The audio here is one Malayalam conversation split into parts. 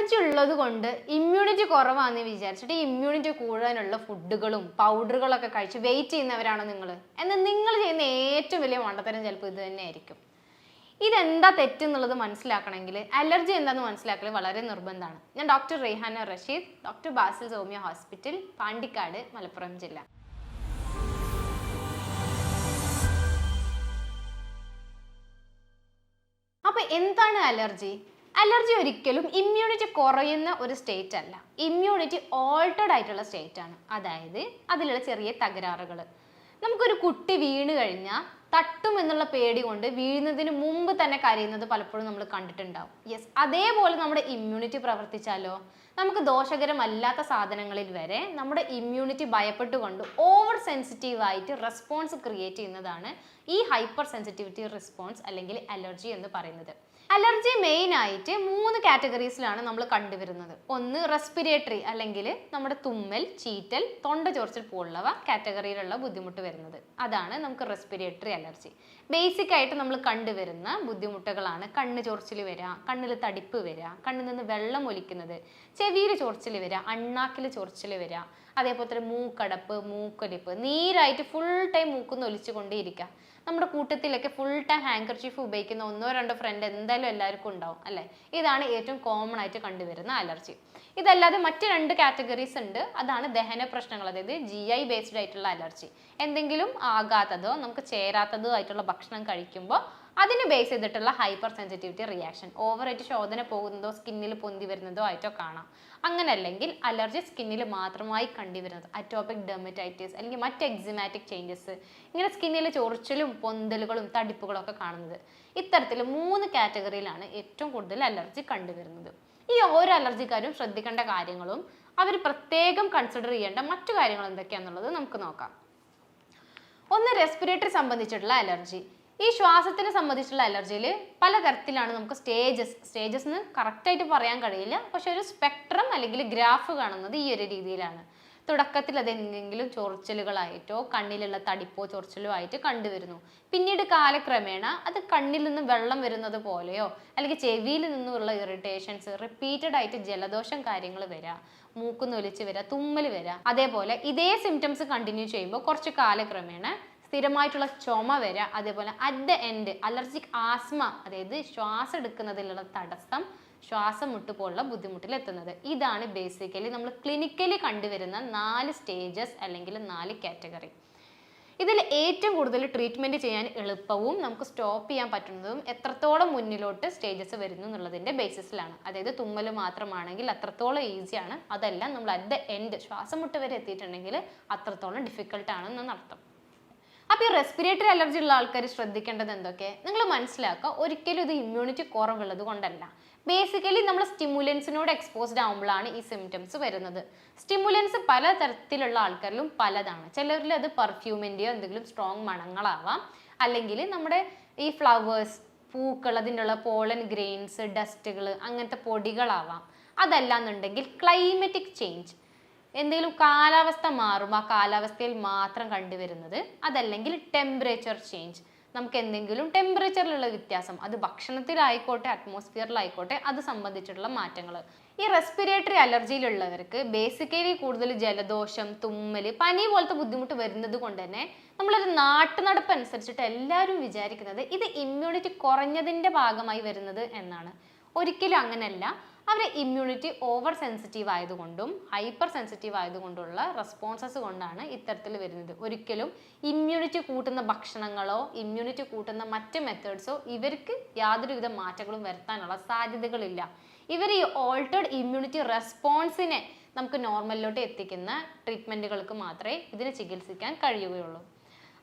അലർജി ഉള്ളത് കൊണ്ട് ഇമ്മ്യൂണിറ്റി കുറവാണെന്ന് വിചാരിച്ചിട്ട് ഇമ്മ്യൂണിറ്റി കൂടാനുള്ള ഫുഡുകളും പൗഡറുകളൊക്കെ കഴിച്ച് വെയിറ്റ് ചെയ്യുന്നവരാണോ നിങ്ങൾ? എന്നാൽ നിങ്ങൾ ചെയ്യുന്ന ഏറ്റവും വലിയ മണ്ടത്തരം ചിലപ്പോൾ ഇത് തന്നെ ആയിരിക്കും. ഇതെന്താ തെറ്റെന്നുള്ളത് മനസ്സിലാക്കണമെങ്കിൽ അലർജി എന്താണെന്ന് മനസ്സിലാക്കൽ വളരെ നിർബന്ധമാണ്. ഞാൻ doctor Raihana Rasheed, doctor Basil Soumya hospital, Pandikkad, Malappuram ജില്ല. അപ്പൊ എന്താണ് അലർജി? അലർജി ഒരിക്കലും ഇമ്മ്യൂണിറ്റി കുറയുന്ന ഒരു സ്റ്റേറ്റ് അല്ല, ഇമ്മ്യൂണിറ്റി ഓൾട്ടേഡ് ആയിട്ടുള്ള സ്റ്റേറ്റ് ആണ്. അതായത് അതിലുള്ള ചെറിയ തകരാറുകൾ. നമുക്കൊരു കുട്ടി വീണ് കഴിഞ്ഞാൽ തട്ടും എന്നുള്ള പേടി കൊണ്ട് വീഴുന്നതിന് മുമ്പ് തന്നെ കരയുന്നത് പലപ്പോഴും നമ്മൾ കണ്ടിട്ടുണ്ടാവും. യെസ്, അതേപോലെ നമ്മുടെ ഇമ്മ്യൂണിറ്റി പ്രവർത്തിച്ചാലോ നമുക്ക് ദോഷകരമല്ലാത്ത സാധനങ്ങളിൽ വരെ നമ്മുടെ ഇമ്മ്യൂണിറ്റി ഭയപ്പെട്ടുകൊണ്ട് ഓവർ സെൻസിറ്റീവ് ആയിട്ട് റെസ്പോൺസ് ക്രിയേറ്റ് ചെയ്യുന്നതാണ് ഈ ഹൈപ്പർ സെൻസിറ്റിവിറ്റി റെസ്പോൺസ് അല്ലെങ്കിൽ അലർജി എന്ന് പറയുന്നത്. അലർജി മെയിൻ ആയിട്ട് 3 കാറ്റഗറീസിലാണ് നമ്മൾ കണ്ടുവരുന്നത്. ഒന്ന് റെസ്പിറേറ്ററി അല്ലെങ്കിൽ നമ്മുടെ തുമ്മൽ, ചീറ്റൽ, തൊണ്ട ചൊറിച്ചിൽ പോലുള്ളവ കാറ്റഗറിയിലുള്ള ബുദ്ധിമുട്ട് വരുന്നത്. അതാണ് നമുക്ക് റെസ്പിറേറ്ററി അലർജി. ബേസിക് ആയിട്ട് നമ്മൾ കണ്ടുവരുന്ന ബുദ്ധിമുട്ടുകളാണ് കണ്ണ് ചൊറിച്ചിൽ വരിക, കണ്ണിൽ തടിപ്പ് വരിക, കണ്ണിൽ നിന്ന് വെള്ളം ഒലിക്കുന്നത്, ചെവിയിൽ ചൊറിച്ചിൽ വരിക, അണ്ണാക്കിൽ ചൊറിച്ചിൽ വരിക, അതേപോലെ തന്നെ മൂക്കടപ്പ്, മൂക്കൊലിപ്പ്, നീരായിട്ട് ഫുൾ ടൈം മൂക്കുന്ന് ഒലിച്ചു കൊണ്ടേയിരിക്കുക. നമ്മുടെ കൂട്ടത്തിലൊക്കെ ഫുൾ ടൈം ഹാങ്കർചീഫ് ഉപയോഗിക്കുന്ന 1-2 ഫ്രണ്ട് എന്തായാലും എല്ലാവർക്കും ഉണ്ടാവും അല്ലേ? ഇതാണ് ഏറ്റവും കോമൺ ആയിട്ട് കണ്ടുവരുന്ന അലർജി. ഇതല്ലാതെ മറ്റ് 2 കാറ്റഗറീസ് ഉണ്ട്. അതാണ് ദഹന പ്രശ്നങ്ങൾ, അതായത് GI ബേസ്ഡ് ആയിട്ടുള്ള അലർജി. എന്തെങ്കിലും ആകാത്തതോ നമുക്ക് ചേരാത്തതോ ആയിട്ടുള്ള ഭക്ഷണം കഴിക്കുമ്പോൾ അതിന് ബേസ് ചെയ്തിട്ടുള്ള ഹൈപ്പർ സെൻസിറ്റിവിറ്റി റിയാക്ഷൻ, ഓവറായിട്ട് ശോധന പോകുന്നതോ സ്കിന്നിൽ പൊന്തി വരുന്നതോ ആയിട്ടോ കാണാം. അങ്ങനെ അല്ലെങ്കിൽ അലർജി സ്കിന്നിൽ മാത്രമായി കണ്ടുവരുന്നത് അറ്റോപിക് ഡെർമറ്റൈറ്റിസ് അല്ലെങ്കിൽ മറ്റ് എക്സിമാറ്റിക് ചേഞ്ചസ്, ഇങ്ങനെ സ്കിന്നിൽ ചൊറിച്ചിലും പൊന്തലുകളും തടിപ്പുകളും ഒക്കെ കാണുന്നത്. ഇത്തരത്തിൽ 3 കാറ്റഗറിയിലാണ് ഏറ്റവും കൂടുതൽ അലർജി കണ്ടുവരുന്നത്. ഈ ഓരോ അലർജിക്കാരും ശ്രദ്ധിക്കേണ്ട കാര്യങ്ങളും അവർ പ്രത്യേകം കൺസിഡർ ചെയ്യേണ്ട മറ്റു കാര്യങ്ങൾ എന്തൊക്കെയാണെന്നുള്ളത് നമുക്ക് നോക്കാം. ഒന്ന്, റെസ്പിറേറ്ററി സംബന്ധിച്ചിട്ടുള്ള അലർജി. ഈ ശ്വാസത്തിനെ സംബന്ധിച്ചുള്ള അലർജിയിൽ പലതരത്തിലാണ് നമുക്ക് സ്റ്റേജസ് എന്ന് കറക്റ്റായിട്ട് പറയാൻ കഴിയില്ല, പക്ഷെ ഒരു സ്പെക്ട്രം അല്ലെങ്കിൽ ഗ്രാഫ് കാണുന്നത് ഈ ഒരു രീതിയിലാണ്. തുടക്കത്തിൽ അത് എന്തെങ്കിലും ചൊറിച്ചിലുകളായിട്ടോ കണ്ണിലുള്ള തടിപ്പോ ചൊറിച്ചിലോ ആയിട്ട് കണ്ടുവരുന്നു. പിന്നീട് കാലക്രമേണ അത് കണ്ണിൽ നിന്ന് വെള്ളം വരുന്നത് പോലെയോ അല്ലെങ്കിൽ ചെവിയിൽ നിന്നുള്ള ഇറിറ്റേഷൻസ്, റിപ്പീറ്റഡ് ആയിട്ട് ജലദോഷം കാര്യങ്ങൾ വരിക, മൂക്കുന്ന് ഒലിച്ച് വരിക, തുമ്മൽ വരിക, അതേപോലെ ഇതേ സിംറ്റംസ് കണ്ടിന്യൂ ചെയ്യുമ്പോൾ കുറച്ച് കാലക്രമേണ സ്ഥിരമായിട്ടുള്ള ചുമ വരിക, അതേപോലെ at the end allergic asthma, അതായത് ശ്വാസം എടുക്കുന്നതിലുള്ള തടസ്സം, ശ്വാസം മുട്ടുപോലുള്ള ബുദ്ധിമുട്ടിൽ എത്തുന്നത്. ഇതാണ് ബേസിക്കലി നമ്മൾ ക്ലിനിക്കലി കണ്ടുവരുന്ന 4 സ്റ്റേജസ് അല്ലെങ്കിൽ 4 കാറ്റഗറി. ഇതിൽ ഏറ്റവും കൂടുതൽ ട്രീറ്റ്മെൻറ്റ് ചെയ്യാൻ എളുപ്പവും നമുക്ക് സ്റ്റോപ്പ് ചെയ്യാൻ പറ്റുന്നതും എത്രത്തോളം മുന്നിലോട്ട് സ്റ്റേജസ് വരുന്നു എന്നുള്ളതിൻ്റെ ബേസിസിലാണ്. അതായത് തുമ്മൽ മാത്രമാണെങ്കിൽ അത്രത്തോളം ഈസിയാണ്, അതെല്ലാം നമ്മൾ അറ്റ് ദ എൻഡ് ശ്വാസം മുട്ട് വരെ എത്തിയിട്ടുണ്ടെങ്കിൽ അത്രത്തോളം ഡിഫിക്കൽട്ടാണെന്നാണ് അർത്ഥം. അപ്പോൾ ഈ റെസ്പിറേറ്ററി അലർജി ഉള്ള ആൾക്കാർ ശ്രദ്ധിക്കേണ്ടത് എന്തൊക്കെ? നിങ്ങൾ മനസ്സിലാക്കുക, ഒരിക്കലും ഇത് ഇമ്മ്യൂണിറ്റി കുറവുള്ളത് കൊണ്ടല്ല. ബേസിക്കലി നമ്മൾ സ്റ്റിമുലൻസിനോട് എക്സ്പോസ്ഡ് ആകുമ്പോഴാണ് ഈ സിംറ്റംസ് വരുന്നത്. സ്റ്റിമുലൻസ് പല തരത്തിലുള്ള ആൾക്കാരിലും പലതാണ്. ചിലരിൽ അത് പെർഫ്യൂമിൻ്റെയോ എന്തെങ്കിലും സ്ട്രോങ് മണങ്ങളാവാം, അല്ലെങ്കിൽ നമ്മുടെ ഈ ഫ്ലവേഴ്സ്, പൂക്കൾ, അതിനുള്ള പോളൻ ഗ്രെയിൻസ്, ഡസ്റ്റുകൾ, അങ്ങനത്തെ പൊടികളാവാം. അതല്ലാന്നുണ്ടെങ്കിൽ ക്ലൈമറ്റിക് ചേഞ്ച്, എന്തെങ്കിലും കാലാവസ്ഥ മാറുമ്പോൾ ആ കാലാവസ്ഥയിൽ മാത്രം കണ്ടുവരുന്നത്, അതല്ലെങ്കിൽ ടെമ്പറേച്ചർ ചേഞ്ച്, നമുക്ക് എന്തെങ്കിലും ടെമ്പറേച്ചറിലുള്ള വ്യത്യാസം, അത് ഭക്ഷണത്തിലായിക്കോട്ടെ അറ്റ്മോസ്ഫിയറിലായിക്കോട്ടെ, അത് സംബന്ധിച്ചിട്ടുള്ള മാറ്റങ്ങൾ. ഈ റെസ്പിറേറ്ററി അലർജിയിലുള്ളവർക്ക് ബേസിക്കലി കൂടുതൽ ജലദോഷം, തുമ്മൽ, പനി പോലത്തെ ബുദ്ധിമുട്ട് വരുന്നത് കൊണ്ട് തന്നെ നമ്മളൊരു നാട്ടുനടപ്പ് അനുസരിച്ചിട്ട് എല്ലാവരും വിചാരിക്കുന്നത് ഇത് ഇമ്മ്യൂണിറ്റി കുറഞ്ഞതിൻ്റെ ഭാഗമായി വരുന്നത് എന്നാണ്. ഒരിക്കലും അങ്ങനെയല്ല. അവരുടെ ഇമ്മ്യൂണിറ്റി ഓവർ സെൻസിറ്റീവ് ആയതുകൊണ്ടും ഹൈപ്പർ സെൻസിറ്റീവ് ആയതുകൊണ്ടുള്ള റെസ്പോൺസസ് കൊണ്ടാണ് ഇത്തരത്തിൽ വരുന്നത്. ഒരിക്കലും ഇമ്മ്യൂണിറ്റി കൂട്ടുന്ന ഭക്ഷണങ്ങളോ ഇമ്മ്യൂണിറ്റി കൂട്ടുന്ന മറ്റ് മെത്തേഡ്സോ ഇവർക്ക് യാതൊരുവിധ മാറ്റങ്ങളും വരുത്താനുള്ള സാധ്യതകളില്ല. ഇവർ ഈ ഓൾട്ടേഡ് ഇമ്മ്യൂണിറ്റി റെസ്പോൺസിനെ നമുക്ക് നോർമലിലോട്ട് എത്തിക്കുന്ന ട്രീറ്റ്മെൻറ്റുകൾക്ക് മാത്രമേ ഇതിനെ ചികിത്സിക്കാൻ കഴിയുകയുള്ളൂ.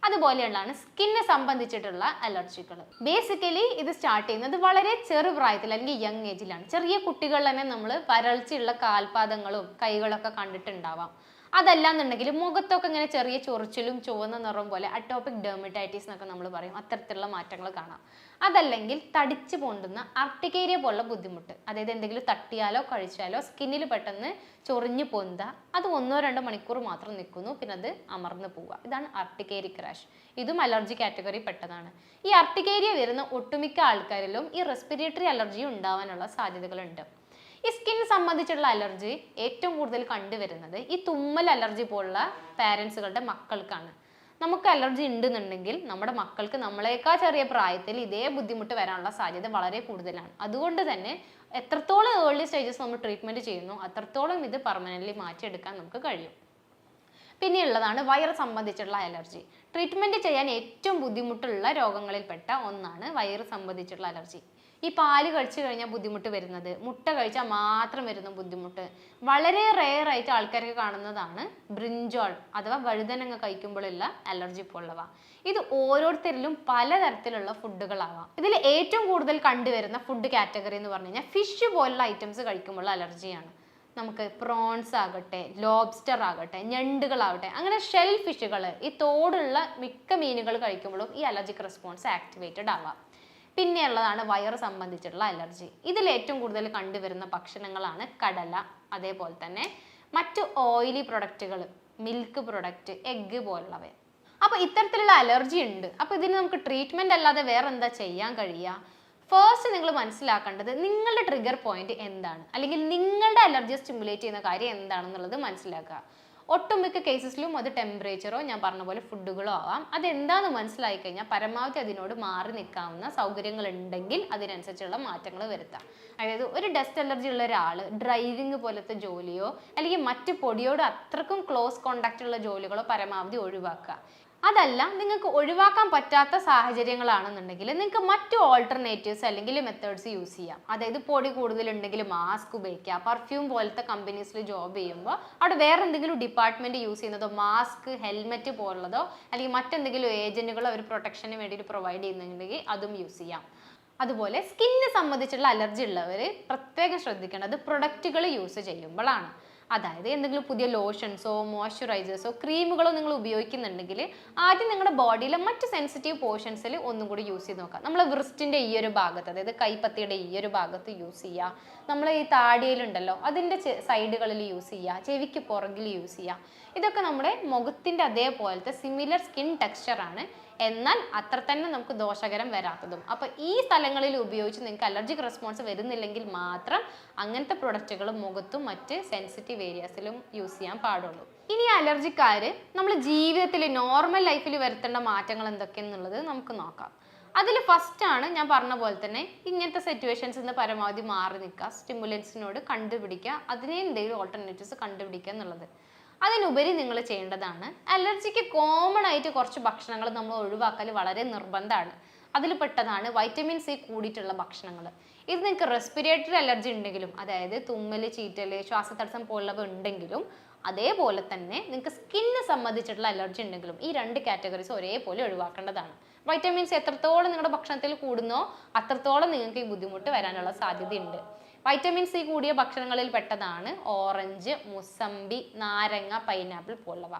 അതുപോലെയുള്ളതാണ് സ്കിന്നെ സംബന്ധിച്ചിട്ടുള്ള അലർജികൾ. ബേസിക്കലി ഇത് സ്റ്റാർട്ട് ചെയ്യുന്നത് വളരെ ചെറുപ്രായത്തിൽ അല്ലെങ്കിൽ യങ് ഏജിലാണ്. ചെറിയ കുട്ടികളിൽ തന്നെ നമ്മൾ വരൾച്ചയുള്ള കാൽപാദങ്ങളും കൈകളൊക്കെ കണ്ടിട്ടുണ്ടാവാം. അതല്ലാന്നുണ്ടെങ്കിൽ മുഖത്തൊക്കെ ഇങ്ങനെ ചെറിയ ചൊറിച്ചിലും ചുവന്ന നിറം പോലെ അറ്റോപിക് ഡെർമറ്റൈറ്റിസ് എന്നൊക്കെ നമ്മൾ പറയും, അത്തരത്തിലുള്ള മാറ്റങ്ങൾ കാണാം. അതല്ലെങ്കിൽ തടിച്ചു പൊണ്ടുന്ന അർട്ടിക്കേരിയ പോലുള്ള ബുദ്ധിമുട്ട്, അതായത് എന്തെങ്കിലും തട്ടിയാലോ കഴിച്ചാലോ സ്കിന്നിൽ പെട്ടെന്ന് ചൊറിഞ്ഞു പൊന്തുക, അത് 1-2 മണിക്കൂർ മാത്രം നിൽക്കുന്നു, പിന്നെ അത് അമർന്നു പോവുക. ഇതാണ് അർട്ടിക്കേരിക് റാഷ്. ഇതും അലർജി കാറ്റഗറി പെട്ടതാണ്. ഈ അർട്ടിക്കേരിയ വരുന്ന ഒട്ടുമിക്ക ആൾക്കാരിലും ഈ റെസ്പിറേറ്ററി അലർജി ഉണ്ടാവാനുള്ള സാധ്യതകളുണ്ട്. ഈ സ്കിൻ സംബന്ധിച്ചുള്ള അലർജി ഏറ്റവും കൂടുതൽ കണ്ടുവരുന്നത് ഈ തുമ്മൽ അലർജി പോലുള്ള പാരൻസുകളുടെ മക്കൾക്കാണ്. നമുക്ക് അലർജി ഉണ്ടെന്നുണ്ടെങ്കിൽ നമ്മുടെ മക്കൾക്ക് നമ്മളെക്കാൾ ചെറിയ പ്രായത്തിൽ ഇതേ ബുദ്ധിമുട്ട് വരാനുള്ള സാധ്യത വളരെ കൂടുതലാണ്. അതുകൊണ്ട് തന്നെ എത്രത്തോളം ഏർലി സ്റ്റേജസ് നമ്മൾ ട്രീറ്റ്മെന്റ് ചെയ്യുന്നു അത്രത്തോളം ഇത് പെർമനന്റ്ലി മാറ്റിയെടുക്കാൻ നമുക്ക് കഴിയും. പിന്നെയുള്ളതാണ് വയറ് സംബന്ധിച്ചുള്ള അലർജി. ട്രീറ്റ്മെന്റ് ചെയ്യാൻ ഏറ്റവും ബുദ്ധിമുട്ടുള്ള രോഗങ്ങളിൽപ്പെട്ട ഒന്നാണ് വയറ് സംബന്ധിച്ചുള്ള അലർജി. ഈ പാല് കഴിച്ചു കഴിഞ്ഞാൽ ബുദ്ധിമുട്ട് വരുന്നത്, മുട്ട കഴിച്ചാൽ മാത്രം വരുന്ന ബുദ്ധിമുട്ട്, വളരെ റെയർ ആയിട്ട് ആൾക്കാർക്ക് കാണുന്നതാണ് ബ്രിഞ്ചോൾ അഥവാ വഴുതനങ്ങ കഴിക്കുമ്പോഴുള്ള അലർജി പോലുള്ളവ. ഇത് ഓരോരുത്തരിലും പലതരത്തിലുള്ള ഫുഡുകളാവാം. ഇതിൽ ഏറ്റവും കൂടുതൽ കണ്ടുവരുന്ന ഫുഡ് കാറ്റഗറി എന്ന് പറഞ്ഞു കഴിഞ്ഞാൽ ഫിഷ് പോലുള്ള ഐറ്റംസ് കഴിക്കുമ്പോഴുള്ള അലർജിയാണ്. നമുക്ക് പ്രോൺസ് ആകട്ടെ, ലോബ്സ്റ്റർ ആകട്ടെ, ഞണ്ടുകളാവട്ടെ, അങ്ങനെ ഷെൽ ഫിഷുകൾ, ഈ തോടുള്ള മിക്ക മീനുകൾ കഴിക്കുമ്പോഴും ഈ അലർജിക് റെസ്പോൺസ് ആക്ടിവേറ്റഡ് ആവാം. പിന്നെയുള്ളതാണ് വയറ് സംബന്ധിച്ചിട്ടുള്ള അലർജി. ഇതിൽ ഏറ്റവും കൂടുതൽ കണ്ടുവരുന്ന ഭക്ഷണങ്ങളാണ് കടല, അതേപോലെ തന്നെ മറ്റു ഓയിലി പ്രൊഡക്റ്റുകൾ, മിൽക്ക് പ്രൊഡക്റ്റ്, എഗ്ഗ് പോലുള്ളവ. അപ്പോൾ ഇത്തരത്തിലുള്ള അലർജി ഉണ്ട്. അപ്പോൾ ഇതിന് നമുക്ക് ട്രീറ്റ്മെന്റ് അല്ലാതെ വേറെ എന്താ ചെയ്യാൻ കഴിയുക? ഫസ്റ്റ് നിങ്ങൾ മനസ്സിലാക്കേണ്ടത് നിങ്ങളുടെ ട്രിഗർ പോയിന്റ് എന്താണ്, അല്ലെങ്കിൽ നിങ്ങളുടെ അലർജി സ്റ്റിമുലേറ്റ് ചെയ്യുന്ന കാര്യം എന്താണെന്നുള്ളത് മനസ്സിലാക്കുക. ഒട്ടുമിക്ക കേസസിലും അത് ടെമ്പറേച്ചറോ ഞാൻ പറഞ്ഞ പോലെ ഫുഡുകളോ ആവാം. അതെന്താണെന്ന് മനസ്സിലാക്കി കഴിഞ്ഞാൽ പരമാവധി അതിനോട് മാറി നിൽക്കാവുന്ന സൗകര്യങ്ങൾ ഉണ്ടെങ്കിൽ അതിനനുസരിച്ചുള്ള മാറ്റങ്ങൾ വരുത്താം. അതായത് ഒരു ഡസ്റ്റ് അലർജി ഉള്ള ഒരാൾ ഡ്രൈവിംഗ് പോലത്തെ ജോലിയോ അല്ലെങ്കിൽ മറ്റ് പൊടിയോട് അത്രക്കും ക്ലോസ് കോണ്ടാക്റ്റ് ഉള്ള ജോലികളോ പരമാവധി ഒഴിവാക്കുക. അതല്ല, നിങ്ങൾക്ക് ഒഴിവാക്കാൻ പറ്റാത്ത സാഹചര്യങ്ങളാണെന്നുണ്ടെങ്കിൽ നിങ്ങൾക്ക് മറ്റു ഓൾട്ടർനേറ്റീവ്സ് അല്ലെങ്കിൽ മെത്തേഡ്സ് യൂസ് ചെയ്യാം. അതായത് പൊടി കൂടുതലുണ്ടെങ്കിൽ മാസ്ക് ഉപയോഗിക്കുക. പെർഫ്യൂം പോലത്തെ കമ്പനീസിൽ ജോബ് ചെയ്യുമ്പോൾ അവിടെ വേറെ എന്തെങ്കിലും ഡിപ്പാർട്ട്മെന്റ് യൂസ് ചെയ്യുന്നതോ, മാസ്ക്, ഹെൽമെറ്റ് പോലുള്ളതോ അല്ലെങ്കിൽ മറ്റെന്തെങ്കിലും ഏജന്റുകളോ ഒരു പ്രൊട്ടക്ഷന് വേണ്ടിയിട്ട് പ്രൊവൈഡ് ചെയ്യുന്നുണ്ടെങ്കിൽ അതും യൂസ് ചെയ്യാം. അതുപോലെ സ്കിന്നിനെ സംബന്ധിച്ചുള്ള അലർജി ഉള്ളവർ പ്രത്യേകം ശ്രദ്ധിക്കേണ്ടത് പ്രൊഡക്റ്റുകൾ യൂസ് ചെയ്യുമ്പോഴാണ്. അതായത് എന്തെങ്കിലും പുതിയ ലോഷൻസോ മോയ്സ്ചറൈസേഴ്സോ ക്രീമുകളോ നിങ്ങൾ ഉപയോഗിക്കുന്നുണ്ടെങ്കിൽ ആദ്യം നിങ്ങളുടെ ബോഡിയിലെ മറ്റ് സെൻസിറ്റീവ് പോർഷൻസിൽ ഒന്നും കൂടി യൂസ് ചെയ്ത് നോക്കാം. നമ്മൾ വ്രിസ്റ്റിൻ്റെ ഈ ഒരു ഭാഗത്ത്, അതായത് കൈപ്പത്തിയുടെ ഈ ഒരു ഭാഗത്ത് യൂസ് ചെയ്യുക. നമ്മൾ ഈ താടിയിലുണ്ടല്ലോ അതിൻ്റെ സൈഡുകളിൽ യൂസ് ചെയ്യുക. ചെവിക്ക് പുറകിൽ യൂസ് ചെയ്യുക. ഇതൊക്കെ നമ്മുടെ മുഖത്തിൻ്റെ അതേപോലത്തെ സിമിലർ സ്കിൻ ടെക്സ്ചറാണ്, എന്നാൽ അത്ര തന്നെ നമുക്ക് ദോഷകരം വരാത്തതും. അപ്പോൾ ഈ സ്ഥലങ്ങളിൽ ഉപയോഗിച്ച് നിങ്ങൾക്ക് അലർജിക് റെസ്പോൺസ് വരുന്നില്ലെങ്കിൽ മാത്രം അങ്ങനത്തെ പ്രൊഡക്റ്റുകൾ മുഖത്തും മറ്റ് സെൻസിറ്റീവ് ഏരിയാസിലും യൂസ് ചെയ്യാൻ പാടുള്ളൂ. ഇനി അലർജിക്കാർ നമ്മൾ ജീവിതത്തിൽ നോർമൽ ലൈഫിൽ വരുത്തേണ്ട മാറ്റങ്ങൾ എന്തൊക്കെയെന്നുള്ളത് നമുക്ക് നോക്കാം. അതിൽ ഫസ്റ്റാണ് ഞാൻ പറഞ്ഞ പോലെ തന്നെ ഇങ്ങനത്തെ സിറ്റുവേഷൻസിൽ നിന്ന് പരമാവധി മാറി നിൽക്കുക, സ്റ്റിമുലൻസിനോട് കണ്ടുപിടിക്കുക, അതിനെ എന്തെങ്കിലും ഓൾട്ടർനേറ്റീവ്സ് കണ്ടുപിടിക്കുക എന്നുള്ളത്. അതിനുപരി നിങ്ങൾ ചെയ്യേണ്ടതാണ് അലർജിക്ക് കോമൺ ആയിട്ട് കുറച്ച് ഭക്ഷണങ്ങൾ നമ്മൾ ഒഴിവാക്കൽ വളരെ നിർബന്ധമാണ്. അതിൽ പെട്ടതാണ് വൈറ്റമിൻ സി കൂടിയിട്ടുള്ള ഭക്ഷണങ്ങൾ. ഇത് നിങ്ങൾക്ക് റെസ്പിറേറ്ററി അലർജി ഉണ്ടെങ്കിലും, അതായത് തുമ്മൽ, ചീറ്റൽ, ശ്വാസതടസ്സം പോലുള്ളവ ഉണ്ടെങ്കിലും, അതേപോലെ തന്നെ നിങ്ങൾക്ക് സ്കിന്നിനെ സംബന്ധിച്ചിട്ടുള്ള അലർജി ഉണ്ടെങ്കിലും ഈ രണ്ട് കാറ്റഗറീസ് ഒരേപോലെ ഒഴിവാക്കേണ്ടതാണ്. വൈറ്റമിൻ സി എത്രത്തോളം നിങ്ങളുടെ ഭക്ഷണത്തിൽ കൂടുന്നോ അത്രത്തോളം നിങ്ങൾക്ക് ഈ ബുദ്ധിമുട്ട് വരാനുള്ള സാധ്യതയുണ്ട്. വൈറ്റമിൻ സി കൂടിയ ഭക്ഷണങ്ങളിൽ പെട്ടതാണ് ഓറഞ്ച്, മുസമ്പി, നാരങ്ങ, പൈനാപ്പിൾ പോലുള്ളവ.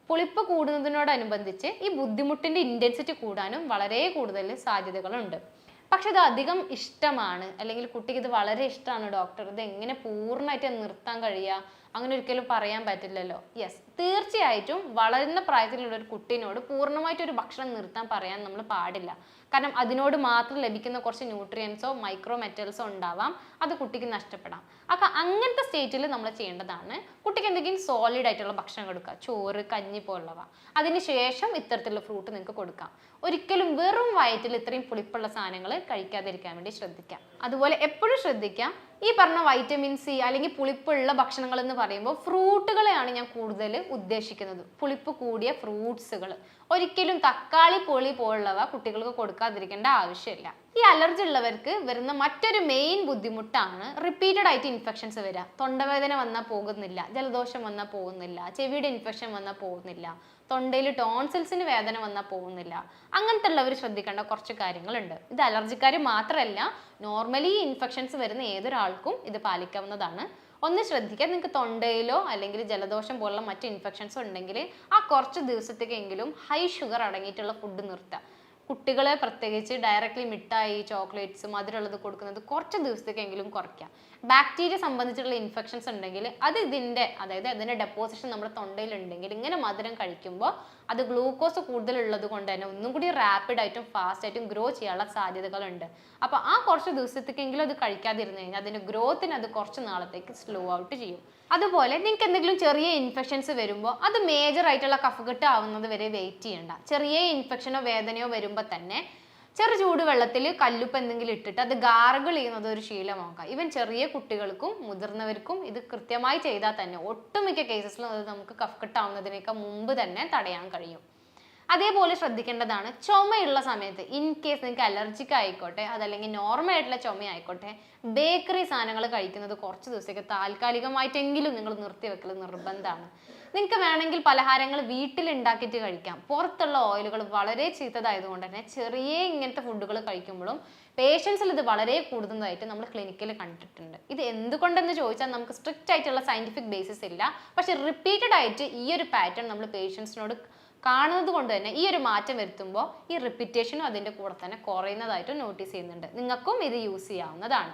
പുളിപ്പ് കൂടുന്നതിനോടനുബന്ധിച്ച് ഈ ബുദ്ധിമുട്ടിൻ്റെ ഇൻറ്റൻസിറ്റി കൂടാനും വളരെ കൂടുതൽ സാധ്യതകളുണ്ട്. പക്ഷെ ഇത് അധികം ഇഷ്ടമാണ്, അല്ലെങ്കിൽ കുട്ടിക്ക് ഇത് വളരെ ഇഷ്ടമാണ് ഡോക്ടർ, ഇത് എങ്ങനെ പൂർണ്ണമായിട്ട് നിർത്താൻ കഴിയുക, അങ്ങനെ ഒരിക്കലും പറയാൻ പറ്റില്ലല്ലോ. യെസ്, തീർച്ചയായിട്ടും വളരുന്ന പ്രായത്തിലുള്ള ഒരു കുട്ടീനോട് പൂർണ്ണമായിട്ട് ഒരു ഭക്ഷണം നിർത്താൻ പറയാൻ നമ്മൾ പാടില്ല. കാരണം അതിനോട് മാത്രം ലഭിക്കുന്ന കുറച്ച് ന്യൂട്രിയൻസോ മൈക്രോ മെറ്റൽസോ ഉണ്ടാവാം, അത് കുട്ടിക്ക് നഷ്ടപ്പെടാം. അപ്പം അങ്ങനത്തെ സ്റ്റേറ്റിൽ നമ്മൾ ചെയ്യേണ്ടതാണ് കുട്ടിക്ക് എന്തെങ്കിലും സോളിഡ് ആയിട്ടുള്ള ഭക്ഷണം കൊടുക്കുക, ചോറ്, കഞ്ഞി പോലുള്ളവ. അതിനുശേഷം ഇത്തരത്തിലുള്ള ഫ്രൂട്ട് നിങ്ങൾക്ക് കൊടുക്കാം. ഒരിക്കലും വെറും വയറ്റിൽ ഇത്രയും പുളിപ്പുള്ള സാധനങ്ങൾ കഴിക്കാതിരിക്കാൻ വേണ്ടി ശ്രദ്ധിക്കാം. അതുപോലെ എപ്പോഴും ശ്രദ്ധിക്കാം, ഈ പറഞ്ഞ വൈറ്റമിൻ സി അല്ലെങ്കിൽ പുളിപ്പുള്ള ഭക്ഷണങ്ങൾ എന്ന് പറയുമ്പോൾ ഫ്രൂട്ടുകളെയാണ് ഞാൻ കൂടുതൽ ഉദ്ദേശിക്കുന്നത്. പുളിപ്പ് കൂടിയ ഫ്രൂട്ട്സുകൾ. ഒരിക്കലും തക്കാളി, പുളി പോലുള്ളവ കുട്ടികൾക്ക് കൊടുക്കാതിരിക്കേണ്ട ആവശ്യമില്ല. ഈ അലർജി ഉള്ളവർക്ക് വരുന്ന മറ്റൊരു മെയിൻ ബുദ്ധിമുട്ടാണ് റിപ്പീറ്റഡ് ആയിട്ട് ഇൻഫെക്ഷൻസ് വരിക. തൊണ്ടവേദന വന്നാൽ പോകുന്നില്ല, ജലദോഷം വന്നാൽ പോകുന്നില്ല, ചെവിയുടെ ഇൻഫെക്ഷൻ വന്നാൽ പോകുന്നില്ല, തൊണ്ടയിൽ ടോൺസിൽസിന് വേദന വന്നാൽ പോകുന്നില്ല. അങ്ങനത്തെ ഉള്ളവർ ശ്രദ്ധിക്കേണ്ട കുറച്ച് കാര്യങ്ങളുണ്ട്. ഇത് അലർജിക്കാർ മാത്രമല്ല, നോർമലി ഇൻഫെക്ഷൻസ് വരുന്ന ഏതൊരാൾക്കും ഇത് പാലിക്കാവുന്നതാണ്. ഒന്ന് ശ്രദ്ധിക്കുക, നിങ്ങൾക്ക് തൊണ്ടയിലോ അല്ലെങ്കിൽ ജലദോഷം പോലുള്ള മറ്റ് ഇൻഫെക്ഷൻസോ ഉണ്ടെങ്കിൽ ആ കുറച്ച് ദിവസത്തേക്കെങ്കിലും ഹൈ ഷുഗർ അടങ്ങിയിട്ടുള്ള ഫുഡ് നിർത്തുക. കുട്ടികളെ പ്രത്യേകിച്ച് ഡയറക്റ്റ്ലി മിഠായി, ചോക്ലേറ്റ്സ്, മധുരമുള്ളത് കൊടുക്കുന്നത് കുറച്ച് ദിവസത്തേക്കെങ്കിലും കുറയ്ക്കാം. ബാക്ടീരിയ സംബന്ധിച്ചുള്ള ഇൻഫെക്ഷൻസ് ഉണ്ടെങ്കിൽ അത് അതായത് അതിൻ്റെ ഡെപ്പോസിഷൻ നമ്മുടെ തൊണ്ടയിൽ ഉണ്ടെങ്കിൽ ഇങ്ങനെ മധുരം കഴിക്കുമ്പോൾ അത് ഗ്ലൂക്കോസ് കൂടുതലുള്ളത് കൊണ്ട് തന്നെ ഒന്നും കൂടി റാപ്പിഡായിട്ടും ഫാസ്റ്റായിട്ടും ഗ്രോ ചെയ്യാനുള്ള സാധ്യതകളുണ്ട്. അപ്പോൾ ആ കുറച്ച് ദിവസത്തേക്കെങ്കിലും അത് കഴിക്കാതിരുന്നു കഴിഞ്ഞാൽ അതിൻ്റെ ഗ്രോത്തിന് അത് കുറച്ച് നാളത്തേക്ക് സ്ലോ ഔട്ട് ചെയ്യും. അതുപോലെ നിങ്ങൾക്ക് എന്തെങ്കിലും ചെറിയ ഇൻഫെക്ഷൻസ് വരുമ്പോൾ അത് മേജർ ആയിട്ടുള്ള കഫക്കെട്ട് ആവുന്നത് വരെ വെയിറ്റ് ചെയ്യണ്ട. ചെറിയ ഇൻഫെക്ഷനോ വേദനയോ വരുമ്പോൾ തന്നെ ചെറു ചൂടുവെള്ളത്തിൽ കല്ലുപ്പ് എന്തെങ്കിലും ഇട്ടിട്ട് അത് ഗാർഗിൾ ചെയ്യുന്നത് ഒരു ശീലമാക്കാം. ഈവൻ ചെറിയ കുട്ടികൾക്കും മുതിർന്നവർക്കും ഇത് കൃത്യമായി ചെയ്താൽ തന്നെ ഒട്ടുമിക്ക കേസസിലും അത് നമുക്ക് കഫക്കെട്ടാവുന്നതിനേക്കാൾ മുമ്പ് തന്നെ തടയാൻ കഴിയും. അതേപോലെ ശ്രദ്ധിക്കേണ്ടതാണ് ചുമയുള്ള സമയത്ത്, ഇൻ കേസ് നിങ്ങൾക്ക് അലർജിക്ക് ആയിക്കോട്ടെ അതല്ലെങ്കിൽ നോർമൽ ആയിട്ടുള്ള ചുമ ആയിക്കോട്ടെ, ബേക്കറി സാധനങ്ങൾ കഴിക്കുന്നത് കുറച്ച് ദിവസത്തേക്ക് താൽക്കാലികമായിട്ടെങ്കിലും നിങ്ങൾ നിർത്തിവെക്കൽ നിർബന്ധമാണ്. നിങ്ങൾക്ക് വേണമെങ്കിൽ പലഹാരങ്ങൾ വീട്ടിൽ ഉണ്ടാക്കിയിട്ട് കഴിക്കാം. പുറത്തുള്ള ഓയിലുകൾ വളരെ ചീത്തതായതുകൊണ്ട് തന്നെ ചെറിയ ഇങ്ങനത്തെ ഫുഡുകൾ കഴിക്കുമ്പോഴും പേഷ്യൻസിൽ ഇത് വളരെ കൂടുന്നതായിട്ട് നമ്മൾ ക്ലിനിക്കിൽ കണ്ടിട്ടുണ്ട്. ഇത് എന്തുകൊണ്ടെന്ന് ചോദിച്ചാൽ നമുക്ക് സ്ട്രിക്റ്റ് ആയിട്ടുള്ള സയന്റിഫിക് ബേസിസ് ഇല്ല. പക്ഷെ റിപ്പീറ്റഡ് ആയിട്ട് ഈ ഒരു പാറ്റേൺ നമ്മൾ പേഷ്യൻസിനോട് കാണുന്നത് കൊണ്ട് തന്നെ ഈ ഒരു മാറ്റം വരുത്തുമ്പോൾ ഈ റിപ്പീറ്റേഷനും അതിൻ്റെ കൂടെ തന്നെ കുറയുന്നതായിട്ട് നോട്ടീസ് ചെയ്യുന്നുണ്ട്. നിങ്ങൾക്കും ഇത് യൂസ് ചെയ്യാവുന്നതാണ്.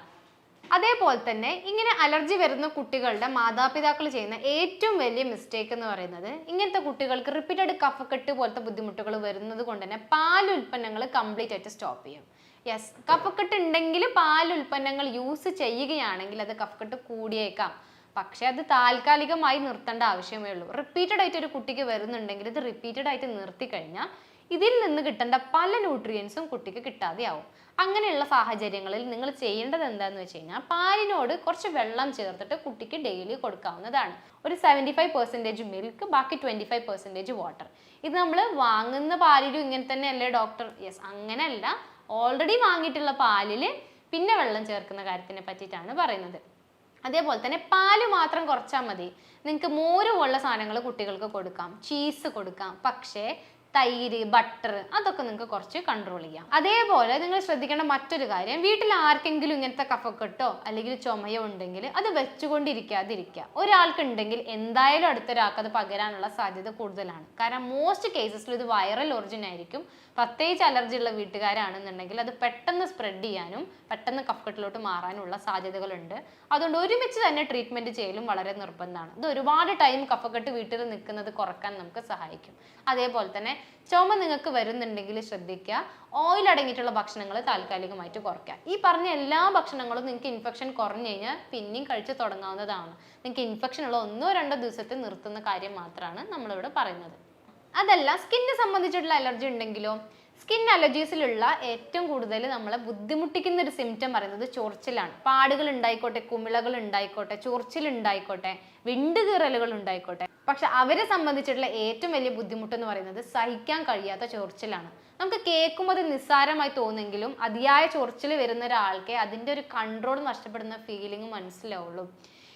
അതേപോലെ തന്നെ ഇങ്ങനെ അലർജി വരുന്ന കുട്ടികളുടെ മാതാപിതാക്കൾ ചെയ്യുന്ന ഏറ്റവും വലിയ മിസ്റ്റേക്ക് എന്ന് പറയുന്നത് ഇങ്ങനത്തെ കുട്ടികൾക്ക് റിപ്പീറ്റഡ് കഫക്കെട്ട് പോലത്തെ ബുദ്ധിമുട്ടുകൾ വരുന്നത് കൊണ്ട് തന്നെ പാലുൽപ്പന്നങ്ങൾ കംപ്ലീറ്റ് ആയിട്ട് സ്റ്റോപ്പ് ചെയ്യും. യെസ്, കഫക്കെട്ട് ഉണ്ടെങ്കിൽ പാലുൽപ്പന്നങ്ങൾ യൂസ് ചെയ്യുകയാണെങ്കിൽ അത് കഫക്കെട്ട് കൂടിയേക്കാം. പക്ഷെ അത് താൽക്കാലികമായി നിർത്തേണ്ട ആവശ്യമേ ഉള്ളൂ. റിപ്പീറ്റഡ് ആയിട്ട് ഒരു കുട്ടിക്ക് വരുന്നുണ്ടെങ്കിൽ ഇത് റിപ്പീറ്റഡ് ആയിട്ട് നിർത്തി കഴിഞ്ഞാൽ ഇതിൽ നിന്ന് കിട്ടേണ്ട പല ന്യൂട്രിയൻസും കുട്ടിക്ക് കിട്ടാതെ ആവും. അങ്ങനെയുള്ള സാഹചര്യങ്ങളിൽ നിങ്ങൾ ചെയ്യേണ്ടത് എന്താണെന്ന് വെച്ച് കഴിഞ്ഞാൽ പാലിനോട് കുറച്ച് വെള്ളം ചേർത്തിട്ട് കുട്ടിക്ക് ഡെയിലി കൊടുക്കാവുന്നതാണ്. ഒരു 75% മിൽക്ക്, ബാക്കി 25% വാട്ടർ. ഇത് നമ്മൾ വാങ്ങുന്ന പാലിലും ഇങ്ങനെ തന്നെ അല്ലേ ഡോക്ടർ? യെസ്, അങ്ങനെയല്ല. ഓൾറെഡി വാങ്ങിയിട്ടുള്ള പാലിൽ പിന്നെ വെള്ളം ചേർക്കുന്ന കാര്യത്തിനെ പറ്റിയിട്ടാണ് പറയുന്നത്. അതേപോലെ തന്നെ പാല് മാത്രം കുറച്ചാൽ മതി. നിങ്ങൾക്ക് മോര് പോലുള്ള സാധനങ്ങൾ കുട്ടികൾക്ക് കൊടുക്കാം, ചീസ് കൊടുക്കാം. പക്ഷേ തൈര്, ബട്ടർ അതൊക്കെ നിങ്ങൾക്ക് കുറച്ച് കൺട്രോൾ ചെയ്യാം. അതേപോലെ നിങ്ങൾ ശ്രദ്ധിക്കേണ്ട മറ്റൊരു കാര്യം, വീട്ടിൽ ആർക്കെങ്കിലും ഇങ്ങനത്തെ കഫക്കെട്ടോ അല്ലെങ്കിൽ ചുമയോ ഉണ്ടെങ്കിൽ അത് വെച്ചുകൊണ്ടിരിക്കാതിരിക്കുക. ഒരാൾക്ക് ഉണ്ടെങ്കിൽ എന്തായാലും അടുത്തൊരാൾക്ക് അത് പകരാനുള്ള സാധ്യത കൂടുതലാണ്. കാരണം മോസ്റ്റ് കേസസിൽ ഇത് വൈറൽ ഒറിജിൻ ആയിരിക്കും. പ്രത്യേകിച്ച് അലർജി ഉള്ള വീട്ടുകാരാണെന്നുണ്ടെങ്കിൽ അത് പെട്ടെന്ന് സ്പ്രെഡ് ചെയ്യാനും പെട്ടെന്ന് കഫക്കെട്ടിലോട്ട് മാറാനുള്ള സാധ്യതകളുണ്ട്. അതുകൊണ്ട് ഒരുമിച്ച് തന്നെ ട്രീറ്റ്മെന്റ് ചെയ്യലും വളരെ നിർബന്ധമാണ്. ഇത് ഒരുപാട് ടൈം കഫക്കെട്ട് വീട്ടിൽ നിൽക്കുന്നത് കുറക്കാൻ നമുക്ക് സഹായിക്കും. അതേപോലെ തന്നെ ചുമ നിങ്ങൾക്ക് വരുന്നുണ്ടെങ്കിൽ ശ്രദ്ധിക്കുക, ഓയിൽ അടങ്ങിയിട്ടുള്ള ഭക്ഷണങ്ങൾ താൽക്കാലികമായിട്ട് കുറയ്ക്കുക. ഈ പറഞ്ഞ എല്ലാ ഭക്ഷണങ്ങളും നിങ്ങൾക്ക് ഇൻഫെക്ഷൻ കുറഞ്ഞു കഴിഞ്ഞാൽ പിന്നെയും കഴിച്ച് തുടങ്ങാവുന്നതാണ്. നിങ്ങൾക്ക് ഇൻഫെക്ഷൻ ഉള്ള 1-2 ദിവസത്തെ നിർത്തുന്ന കാര്യം മാത്രമാണ് നമ്മളിവിടെ പറയുന്നത്. അതല്ല, സ്കിന്നിനെ സംബന്ധിച്ചിട്ടുള്ള അലർജി ഉണ്ടെങ്കിലോ, സ്കിൻ അലർജീസിലുള്ള ഏറ്റവും കൂടുതൽ നമ്മളെ ബുദ്ധിമുട്ടിക്കുന്ന ഒരു സിംറ്റം പറയുന്നത് ചൊറിച്ചിലാണ്. പാടുകൾ ഉണ്ടായിക്കോട്ടെ, കുമിളകൾ ഉണ്ടായിക്കോട്ടെ, ചൊറിച്ചിൽ ഉണ്ടായിക്കോട്ടെ, വിണ്ടുകീറലുകൾ ഉണ്ടായിക്കോട്ടെ. പക്ഷെ അവരെ സംബന്ധിച്ചിട്ടുള്ള ഏറ്റവും വലിയ ബുദ്ധിമുട്ട് എന്ന് പറയുന്നത് സഹിക്കാൻ കഴിയാത്ത ചൊറിച്ചിലാണ്. നമുക്ക് കേൾക്കുമ്പോൾ അത് നിസ്സാരമായി തോന്നുമെങ്കിലും അതിയായ ചൊറിച്ചിൽ വരുന്ന ഒരാൾക്ക് അതിൻ്റെ ഒരു കൺട്രോൾ നഷ്ടപ്പെടുന്ന ഫീലിംഗ് മനസ്സിലാവുള്ളൂ.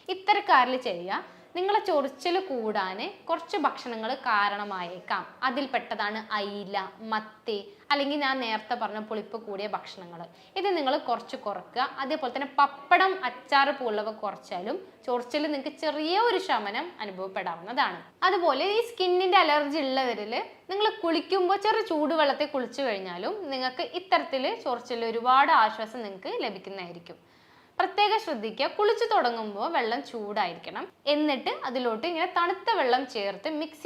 ഇത്തരക്കാരിൽ ചെയ്യുക, നിങ്ങളെ ചൊറിച്ചിൽ കൂടാൻ കുറച്ച് ഭക്ഷണങ്ങൾ കാരണമായേക്കാം. അതിൽപ്പെട്ടതാണ് അയില, മത്തി, അല്ലെങ്കിൽ ഞാൻ നേരത്തെ പറഞ്ഞ പുളിപ്പ് കൂടിയ ഭക്ഷണങ്ങൾ. ഇത് നിങ്ങൾ കുറച്ച് കുറക്കുക. അതേപോലെ തന്നെ പപ്പടം, അച്ചാറ് പോലുള്ളവ കുറച്ചാലും ചൊറിച്ചിൽ നിങ്ങൾക്ക് ചെറിയ ഒരു ശമനം അനുഭവപ്പെടാവുന്നതാണ്. അതുപോലെ ഈ സ്കിന്നിൻ്റെ അലർജി ഉള്ളവരിൽ നിങ്ങൾ കുളിക്കുമ്പോൾ ചെറു ചൂടുവെള്ളത്തിൽ കുളിച്ചു കഴിഞ്ഞാലും നിങ്ങൾക്ക് ഇത്തരത്തിൽ ചൊറിച്ചിൽ ഒരുപാട് ആശ്വാസം നിങ്ങൾക്ക് ലഭിക്കുന്നതായിരിക്കും. പ്രത്യേകം ശ്രദ്ധിക്കുക, കുളിച്ചു തുടങ്ങുമ്പോൾ വെള്ളം ചൂടായിരിക്കണം. എന്നിട്ട് അതിലോട്ട് ഇങ്ങനെ തണുത്ത വെള്ളം ചേർത്ത് മിക്സ്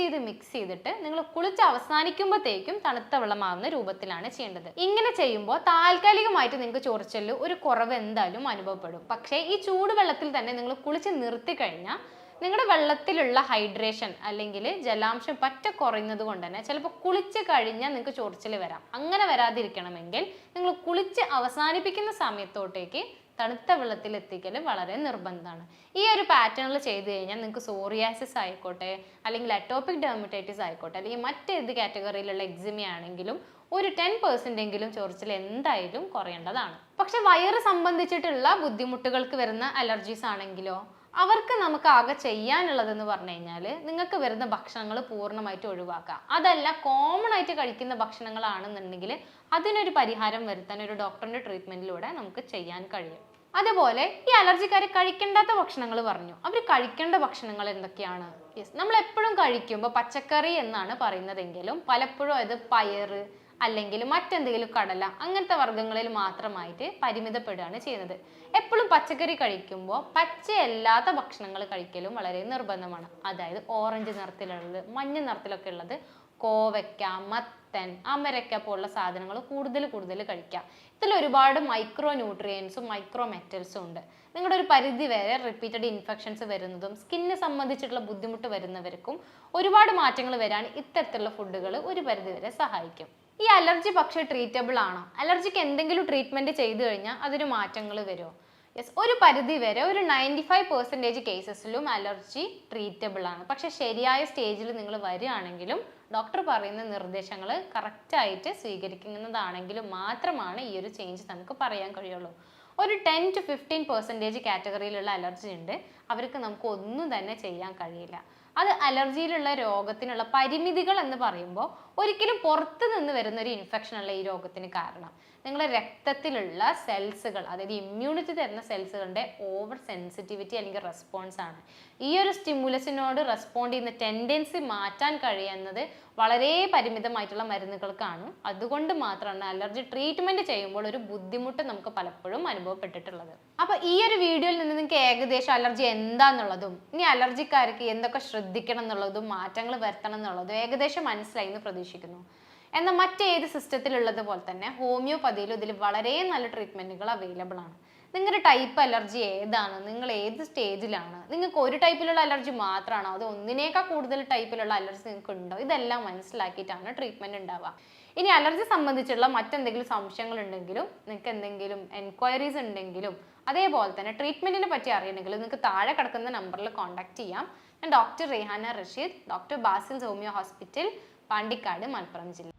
ചെയ്തിട്ട് നിങ്ങൾ കുളിച്ച് അവസാനിക്കുമ്പോഴത്തേക്കും തണുത്ത വെള്ളമാവുന്ന രൂപത്തിലാണ് ചെയ്യേണ്ടത്. ഇങ്ങനെ ചെയ്യുമ്പോൾ താൽക്കാലികമായിട്ട് നിങ്ങൾക്ക് ചൊറിച്ചിൽ ഒരു കുറവ് എന്തായാലും അനുഭവപ്പെടും. പക്ഷേ ഈ ചൂടുവെള്ളത്തിൽ തന്നെ നിങ്ങൾ കുളിച്ച് നിർത്തി കഴിഞ്ഞാൽ നിങ്ങളുടെ വെള്ളത്തിലുള്ള ഹൈഡ്രേഷൻ അല്ലെങ്കിൽ ജലാംശം പറ്റ കുറയുന്നത് കൊണ്ട് തന്നെ ചിലപ്പോൾ കുളിച്ച് കഴിഞ്ഞാൽ നിങ്ങൾക്ക് ചൊറിച്ചിൽ വരാം. അങ്ങനെ വരാതിരിക്കണമെങ്കിൽ നിങ്ങൾ കുളിച്ച് അവസാനിപ്പിക്കുന്ന സമയത്തോട്ടേക്ക് തണുത്ത വെള്ളത്തിൽ എത്തിക്കൽ വളരെ നിർബന്ധമാണ്. ഈ ഒരു പാറ്റേണിൽ ചെയ്ത് കഴിഞ്ഞാൽ നിങ്ങൾക്ക് സോറിയാസിസ് ആയിക്കോട്ടെ, അല്ലെങ്കിൽ അറ്റോപിക് ഡെർമറ്റൈറ്റിസ് ആയിക്കോട്ടെ, അല്ലെങ്കിൽ മറ്റേത് കാറ്റഗറിയിലുള്ള എക്സിമ ആണെങ്കിലും ഒരു 10% എങ്കിലും ചൊറിച്ചിൽ എന്തായാലും കുറയേണ്ടതാണ്. പക്ഷെ വയറ് സംബന്ധിച്ചിട്ടുള്ള ബുദ്ധിമുട്ടുകൾക്ക് വരുന്ന അലർജീസ് ആണെങ്കിലോ അവർക്ക് നമുക്ക് ആകെ ചെയ്യാനുള്ളതെന്ന് പറഞ്ഞു കഴിഞ്ഞാൽ നിങ്ങൾക്ക് വരുന്ന ഭക്ഷണങ്ങൾ പൂർണ്ണമായിട്ട് ഒഴിവാക്കുക. അതല്ല, കോമൺ ആയിട്ട് കഴിക്കുന്ന ഭക്ഷണങ്ങളാണെന്നുണ്ടെങ്കിൽ അതിനൊരു പരിഹാരം വരുത്താൻ ഒരു ഡോക്ടറിന്റെ ട്രീറ്റ്മെന്റിലൂടെ നമുക്ക് ചെയ്യാൻ കഴിയും. അതുപോലെ ഈ അലർജിക്കാർ കഴിക്കേണ്ടാത്ത ഭക്ഷണങ്ങൾ പറഞ്ഞു. അവർ കഴിക്കേണ്ട ഭക്ഷണങ്ങൾ എന്തൊക്കെയാണ്? യെസ്, നമ്മൾ എപ്പോഴും കഴിക്കുമ്പോൾ പച്ചക്കറി എന്നാണ് പറയുന്നതെങ്കിലും പലപ്പോഴും അത് പയറ് അല്ലെങ്കിൽ മറ്റെന്തെങ്കിലും കടല അങ്ങനത്തെ വർഗ്ഗങ്ങളിൽ മാത്രമായിട്ട് പരിമിതപ്പെടുകയാണ് ചെയ്യുന്നത്. എപ്പോഴും പച്ചക്കറി കഴിക്കുമ്പോൾ പച്ചയല്ലാത്ത ഭക്ഷണങ്ങൾ കഴിക്കലും വളരെ നിർബന്ധമാണ്. അതായത് ഓറഞ്ച് നിറത്തിലുള്ളത്, മഞ്ഞ നിറത്തിലൊക്കെ ഉള്ളത് കോവയ്ക്ക, മത്തൻ, അമരക്ക പോലുള്ള സാധനങ്ങൾ കൂടുതൽ കഴിക്കുക. ഇതിൽ ഒരുപാട് മൈക്രോ ന്യൂട്രിയൻസും മൈക്രോ മെറ്റൽസും ഉണ്ട്. നിങ്ങളുടെ ഒരു പരിധി വരെ റിപ്പീറ്റഡ് ഇൻഫെക്ഷൻസ് വരുന്നതും സ്കിന്നിനെ സംബന്ധിച്ചിട്ടുള്ള ബുദ്ധിമുട്ട് വരുന്നവർക്കും ഒരുപാട് മാറ്റങ്ങൾ വരാൻ ഇത്തരത്തിലുള്ള ഫുഡുകൾ ഒരു പരിധി വരെ സഹായിക്കും. ഈ അലർജി പക്ഷേ ട്രീറ്റബിൾ ആണോ? അലർജിക്ക് എന്തെങ്കിലും ട്രീറ്റ്മെന്റ് ചെയ്തു കഴിഞ്ഞാൽ അതിന് മാറ്റങ്ങൾ വരുമോ? യെസ്, ഒരു പരിധി വരെ ഒരു 95% കേസസിലും അലർജി ട്രീറ്റബിൾ ആണ്. പക്ഷെ ശരിയായ സ്റ്റേജിൽ നിങ്ങൾ വരികയാണെങ്കിലും ഡോക്ടർ പറയുന്ന നിർദ്ദേശങ്ങൾ കറക്റ്റായിട്ട് സ്വീകരിക്കുന്നതാണെങ്കിലും മാത്രമാണ് ഈ ഒരു ചേഞ്ച് നമുക്ക് പറയാൻ കഴിയുള്ളൂ. ഒരു 10 to 15% കാറ്റഗറിയിലുള്ള അലർജി ഉണ്ട്, അവർക്ക് നമുക്ക് ഒന്നും തന്നെ ചെയ്യാൻ കഴിയില്ല. അത് അലർജിയിലുള്ള രോഗത്തിനുള്ള പരിമിതികൾ എന്ന് പറയുമ്പോൾ ഒരിക്കലും പുറത്ത് നിന്ന് വരുന്ന ഒരു ഇൻഫെക്ഷൻ അല്ല ഈ രോഗത്തിന് കാരണം. നിങ്ങളുടെ രക്തത്തിലുള്ള സെൽസുകൾ, അതായത് ഇമ്മ്യൂണിറ്റി തരുന്ന സെൽസുകളുടെ ഓവർ സെൻസിറ്റിവിറ്റി അല്ലെങ്കിൽ റെസ്പോൺസ് ആണ്. ഈ ഒരു സ്റ്റിമുലസിനോട് റെസ്പോണ്ട് ചെയ്യുന്ന ടെൻഡൻസി മാറ്റാൻ കഴിയുന്നത് വളരെ പരിമിതമായിട്ടുള്ള മരുന്നുകൾക്കാണ്. അതുകൊണ്ട് മാത്രമാണ് അലർജി ട്രീറ്റ്മെന്റ് ചെയ്യുമ്പോൾ ഒരു ബുദ്ധിമുട്ട് നമുക്ക് പലപ്പോഴും അനുഭവപ്പെട്ടിട്ടുള്ളത്. അപ്പൊ ഈ ഒരു വീഡിയോയിൽ നിന്ന് നിങ്ങൾക്ക് ഏകദേശം അലർജി എന്താന്നുള്ളതും ഇനി അലർജിക്കാർക്ക് എന്തൊക്കെ ശ്രദ്ധിക്കണം എന്നുള്ളതും മാറ്റങ്ങൾ വരുത്തണം എന്നുള്ളതും ഏകദേശം മനസ്സിലായി എന്ന് പ്രതീക്ഷിക്കുന്നു. എന്നാൽ മറ്റേത് സിസ്റ്റത്തിലുള്ളത് പോലെ തന്നെ ഹോമിയോപ്പതിയിലും ഇതിൽ വളരെ നല്ല ട്രീറ്റ്മെന്റുകൾ അവൈലബിൾ ആണ്. നിങ്ങളുടെ ടൈപ്പ് അലർജി ഏതാണ്, നിങ്ങൾ ഏത് സ്റ്റേജിലാണ്, നിങ്ങൾക്ക് ഒരു ടൈപ്പിലുള്ള അലർജി മാത്രമാണോ അതോ ഒന്നിനേക്കാൾ കൂടുതൽ ടൈപ്പിലുള്ള അലർജി നിങ്ങൾക്ക് ഉണ്ടോ, ഇതെല്ലാം മനസ്സിലാക്കിയിട്ടാണ് ട്രീറ്റ്മെന്റ് ഉണ്ടാവുക. ഇനി അലർജി സംബന്ധിച്ചുള്ള മറ്റെന്തെങ്കിലും സംശയങ്ങൾ ഉണ്ടെങ്കിലും നിങ്ങൾക്ക് എന്തെങ്കിലും എൻക്വയറീസ് ഉണ്ടെങ്കിലും അതേപോലെ തന്നെ ട്രീറ്റ്മെന്റിനെ പറ്റി അറിയണമെങ്കിലും നിങ്ങൾക്ക് താഴെ കിടക്കുന്ന നമ്പറിൽ കോൺടാക്ട് ചെയ്യാം. ഞാൻ doctor Rehana Rasheed, doctor Basil's homeo hospital, Pandikkad, Malappuram ജില്ല.